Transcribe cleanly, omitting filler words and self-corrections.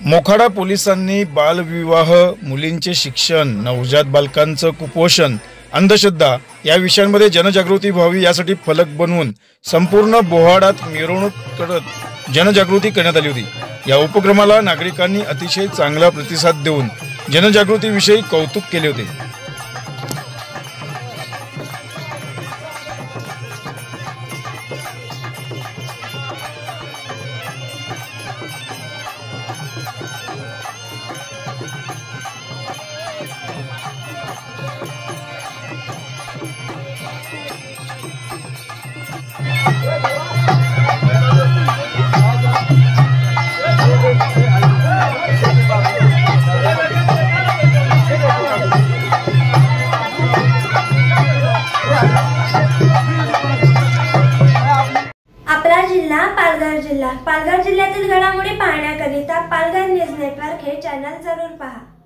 मोखाडा पोलिसांनी बालविवाह, मुलींचे शिक्षण, नवजात बालकांचं कुपोषण, अंधश्रद्धा या विषयांमध्ये जनजागृती व्हावी यासाठी फलक बनवून संपूर्ण बोहाडात मिरवणूक करत जनजागृती करण्यात आली होती। या उपक्रमाला नागरिकांनी अतिशय चांगला प्रतिसाद देऊन जनजागृतीविषयी कौतुक केले होते। पालघर जिल्ह्यातील घडामोडी पाहण्याकरिता पालघर न्यूज नेटवर्क हे चॅनल जरूर पहा।